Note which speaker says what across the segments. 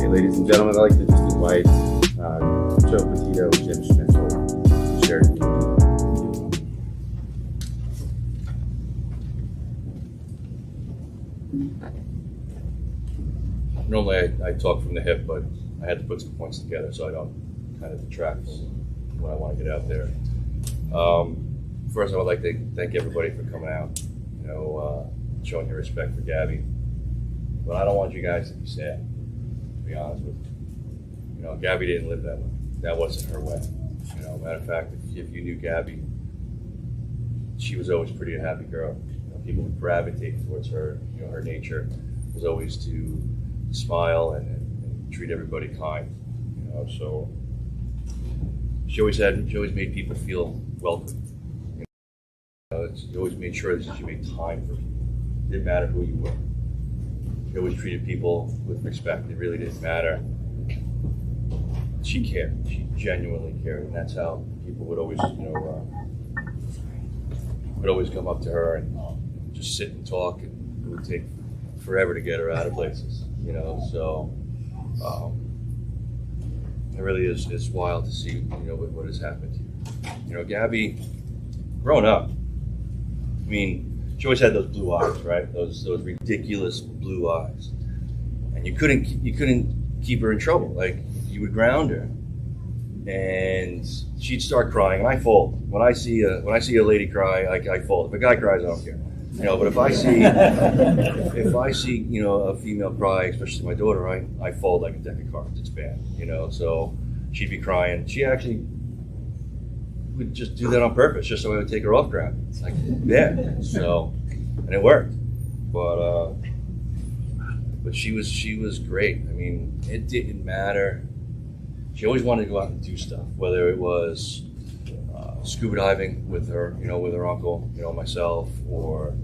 Speaker 1: Okay, ladies and gentlemen, I'd like to just invite Joe Petito and Jim Schmidt to share.
Speaker 2: Normally I talk from the hip, but I had to put some points together so I don't kind of detract when I want to get out there. First, I would like to thank everybody for coming out, showing your respect for Gabby. But I don't want you guys to be sad, to be honest with you. Gabby didn't live that way. That wasn't her way. Matter of fact, if you knew Gabby, she was always pretty a happy girl. People would gravitate towards her. Her nature was always to smile and treat everybody kind. So she always made people feel welcome. She always made sure that she made time for people. It didn't matter who you were. She always treated people with respect. It really didn't matter. She cared. She genuinely cared, and that's how people would always, would always come up to her and just sit and talk, and it would take forever to get her out of places. So it really is wild to see, what has happened here. Gabby, growing up, she always had those blue eyes, right? Those ridiculous blue eyes, and you couldn't keep her in trouble. Like, you would ground her, and she'd start crying, and I fold. When I see a lady cry, I fold. If a guy cries, I don't care. But if I see a female cry, especially my daughter, I fold like a deck of cards. It's bad. So she'd be crying. She actually would just do that on purpose, just so I would take her off ground. It's like, yeah. So, and it worked. But she was great. It didn't matter. She always wanted to go out and do stuff, whether it was scuba diving with her, with her uncle, myself, or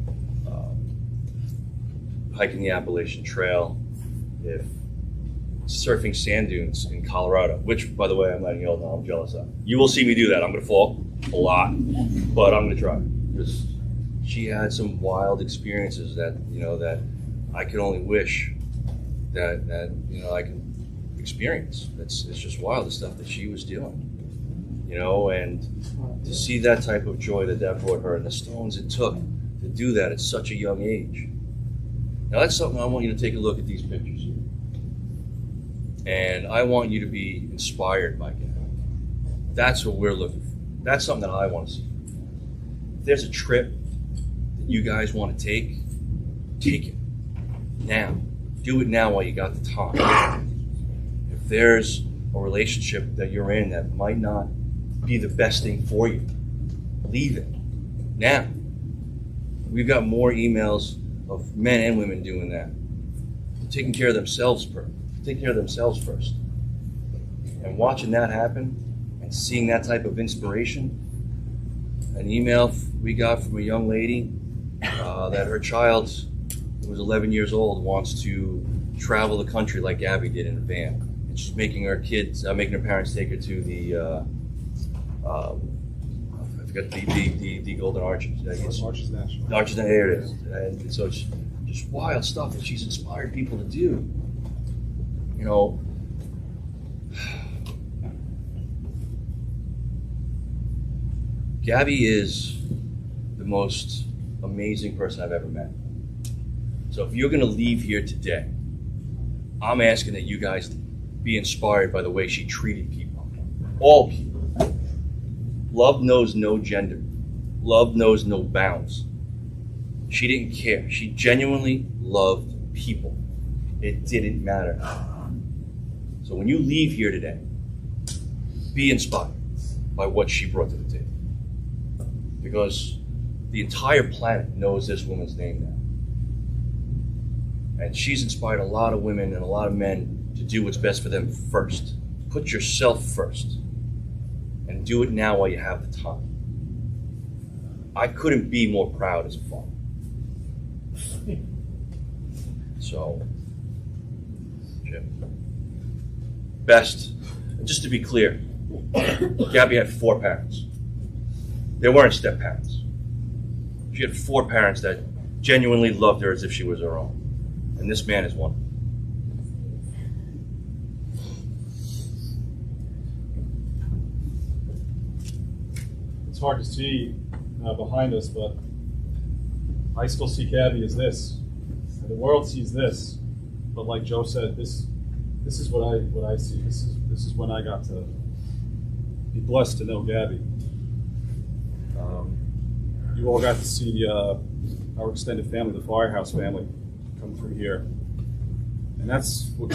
Speaker 2: hiking the Appalachian Trail, if surfing sand dunes in Colorado, which, by the way, I'm letting you all know I'm jealous of. You will see me do that. I'm going to fall a lot, but I'm going to try. Because she had some wild experiences that I could only wish that I can experience. It's just wild, the stuff that she was doing. And to see that type of joy that brought her, and the stones it took to do that at such a young age. Now, that's something I want you to take a look at these pictures here. And I want you to be inspired by Gabby. That's what we're looking for. That's something that I want to see. If there's a trip that you guys want to take it now. Do it now while you got the time. If there's a relationship that you're in that might not be the best thing for you, leave it now. We've got more emails of men and women doing that, taking care of themselves first. And watching that happen and seeing that type of inspiration. An email we got from a young lady that her child, who was 11 years old, wants to travel the country like Gabby did in a van. And she's making her parents take her to the I forgot the Golden Arches.
Speaker 1: Arches National.
Speaker 2: Arches, there it is. And so it's just wild stuff that she's inspired people to do. Gabby is the most amazing person I've ever met. So if you're going to leave here today, I'm asking that you guys be inspired by the way she treated people. All people. Love knows no gender. Love knows no bounds. She didn't care. She genuinely loved people. It didn't matter. So when you leave here today, be inspired by what she brought to the table. Because the entire planet knows this woman's name now. And she's inspired a lot of women and a lot of men to do what's best for them first. Put yourself first. And do it now while you have the time. I couldn't be more proud as a father. So, Jim. Best, and just to be clear, Gabby had 4 parents. They weren't step parents. She had 4 parents that genuinely loved her as if she was her own. And this man is one.
Speaker 3: hard to see behind us, but I still see Gabby as this. And the world sees this. But like Joe said, this is what I see. This is when I got to be blessed to know Gabby. You all got to see our extended family, the Firehouse family, come through here, and that's what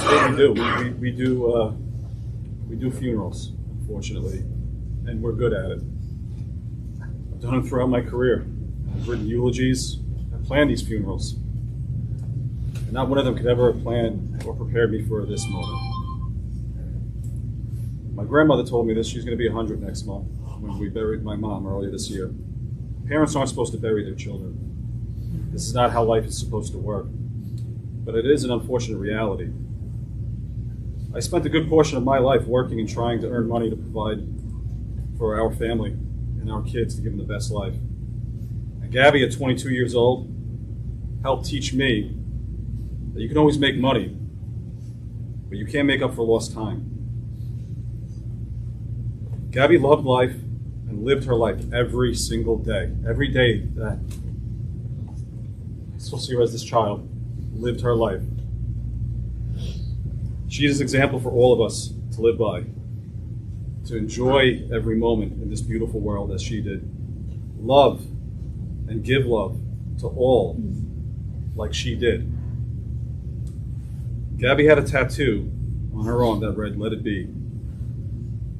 Speaker 3: we do. We do funerals, unfortunately, and we're good at it. I've done them throughout my career. I've written eulogies. I've planned these funerals, and not one of them could ever have planned or prepared me for this moment. My grandmother told me that she's going to be 100 next month when we buried my mom earlier this year. Parents aren't supposed to bury their children. This is not how life is supposed to work. But it is an unfortunate reality. I spent a good portion of my life working and trying to earn money to provide for our family and our kids to give them the best life. And Gabby, at 22 years old, helped teach me that you can always make money, but you can't make up for lost time. Gabby loved life and lived her life every single day. Every day that I still see her as this child, lived her life. She is an example for all of us to live by, to enjoy every moment in this beautiful world as she did. Love and give love to all like she did. Gabby had a tattoo on her arm that read, "Let It Be,"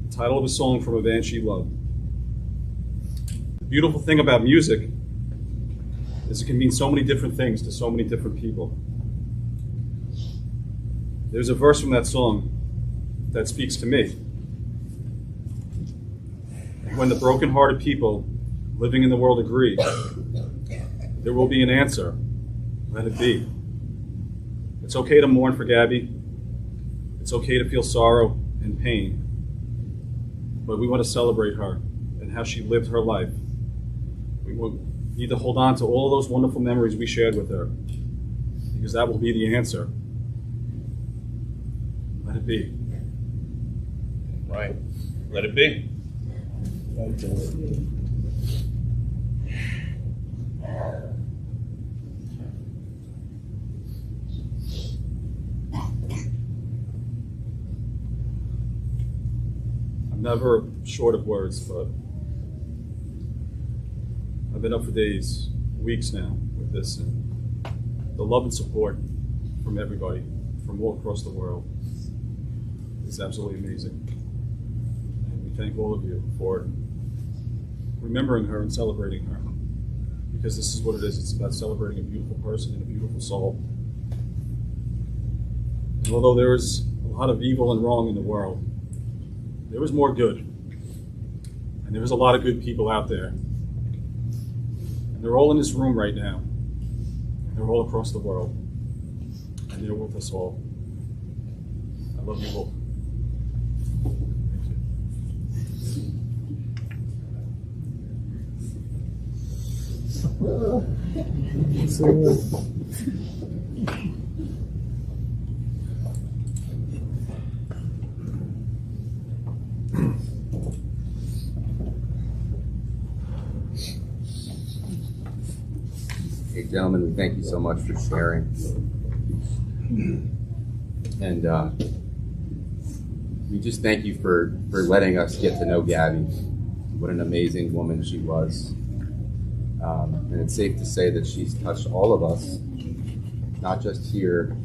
Speaker 3: the title of a song from a band she loved. The beautiful thing about music is it can mean so many different things to so many different people. There's a verse from that song that speaks to me. When the broken-hearted people living in the world agree, there will be an answer. Let it be. It's okay to mourn for Gabby. It's okay to feel sorrow and pain. But we want to celebrate her and how she lived her life. We need to hold on to all those wonderful memories we shared with her, because that will be the answer. Let it be.
Speaker 2: Right. Let it be.
Speaker 3: I'm never short of words, but I've been up for days, weeks now with this, and the love and support from everybody, from all across the world, is absolutely amazing. And we thank all of you for remembering her and celebrating her, because this is what it is. It's about celebrating a beautiful person and a beautiful soul. And although there is a lot of evil and wrong in the world, there was more good. And there was a lot of good people out there. And they're all in this room right now. And they're all across the world. And they're with us all. I love you all.
Speaker 4: Hey, gentlemen, we thank you so much for sharing. And we just thank you for letting us get to know Gabby. What an amazing woman she was. And it's safe to say that she's touched all of us, not just here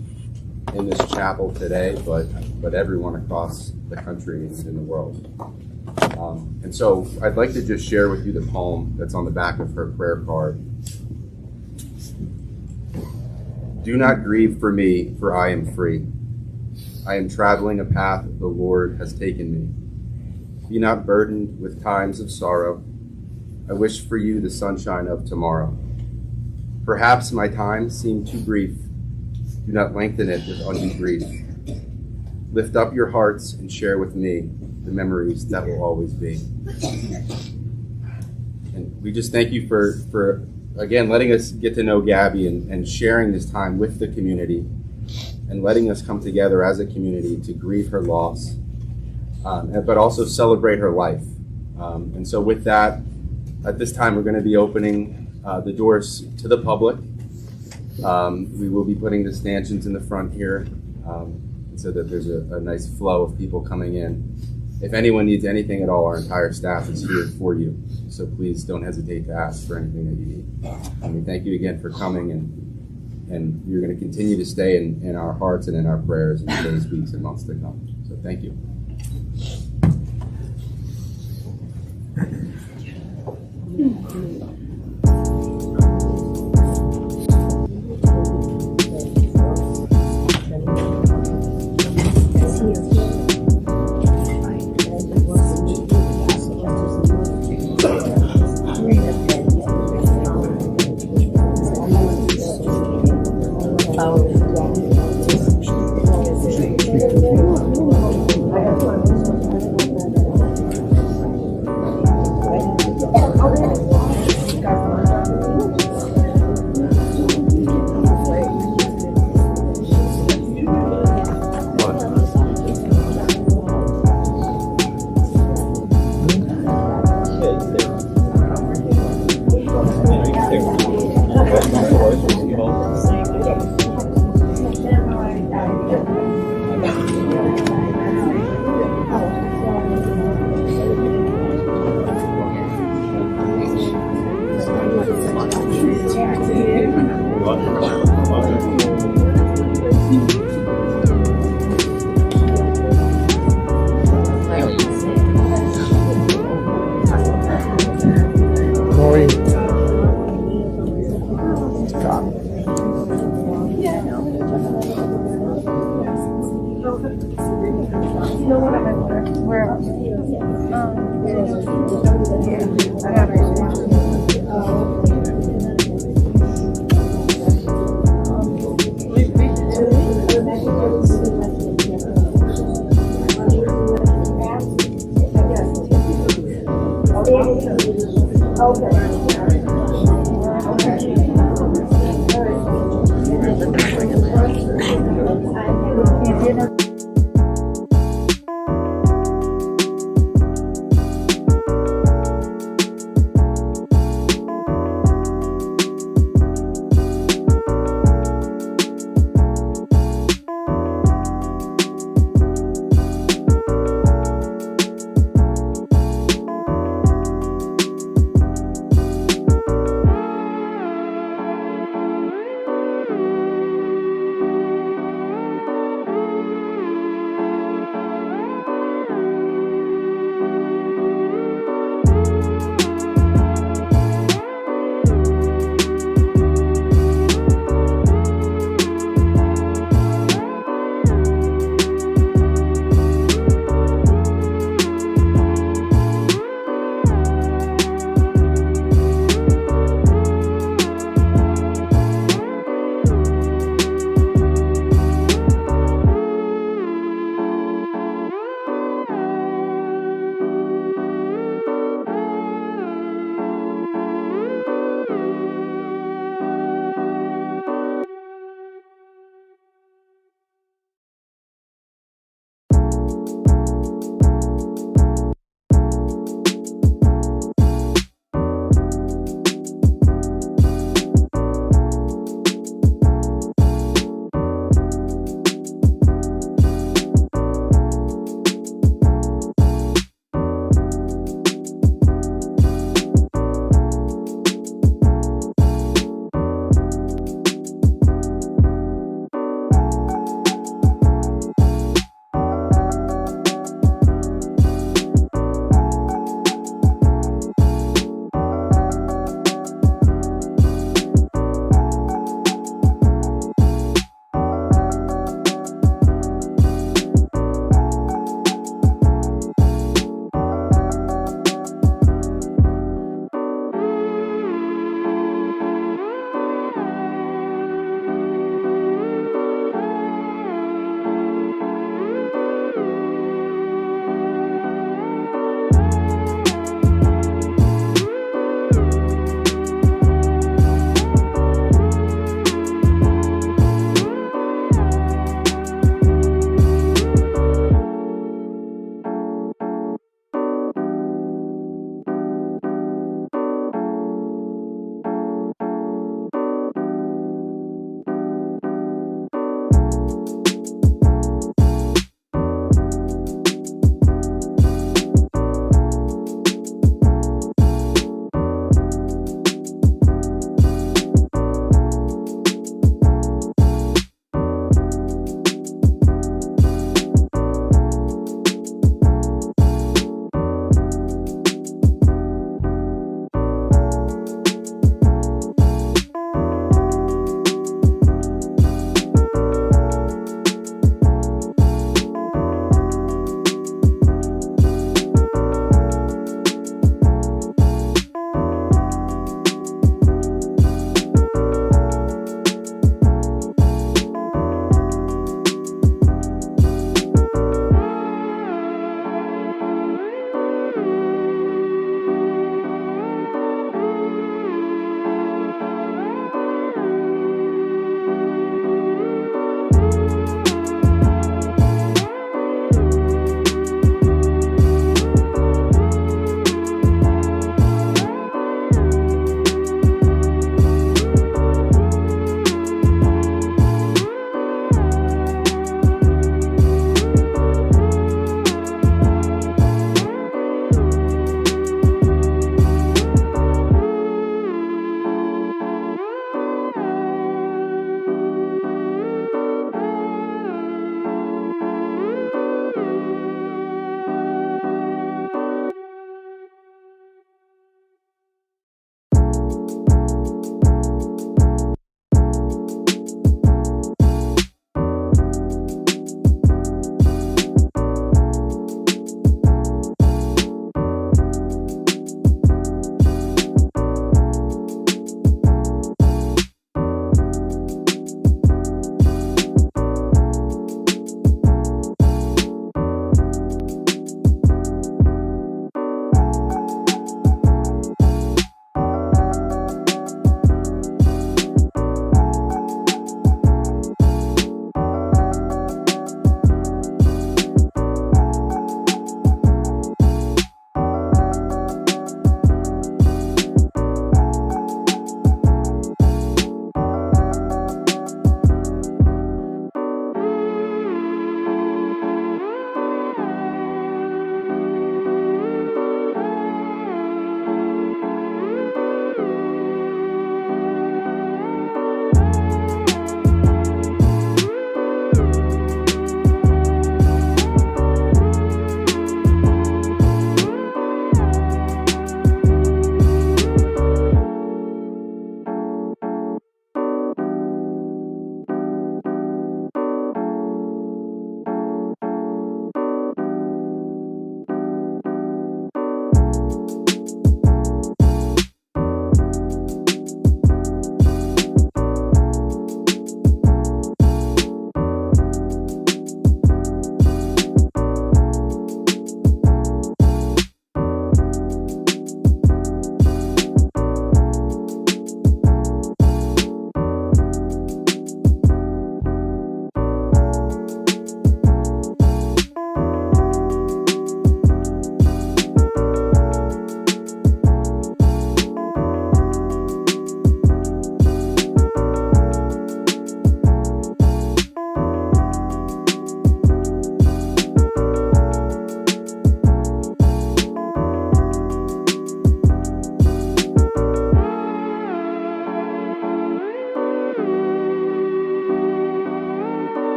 Speaker 4: in this chapel today, but everyone across the country and in the world. And so I'd like to just share with you the poem that's on the back of her prayer card. Do not grieve for me, for I am free. I am traveling a path the Lord has taken me. Be not burdened with times of sorrow. I wish for you the sunshine of tomorrow. Perhaps my time seemed too brief. Do not lengthen it with undue grief. Lift up your hearts and share with me the memories that will always be. And we just thank you for again, letting us get to know Gabby and sharing this time with the community and letting us come together as a community to grieve her loss, but also celebrate her life. And so with that, At this time, we're going to be opening the doors to the public. We will be putting the stanchions in the front here so that there's a nice flow of people coming in. If anyone needs anything at all, our entire staff is here for you. So please don't hesitate to ask for anything that you need. And we thank you again for coming, and you're going to continue to stay in our hearts and in our prayers in the days, weeks, and months to come. So thank you.
Speaker 5: I have it.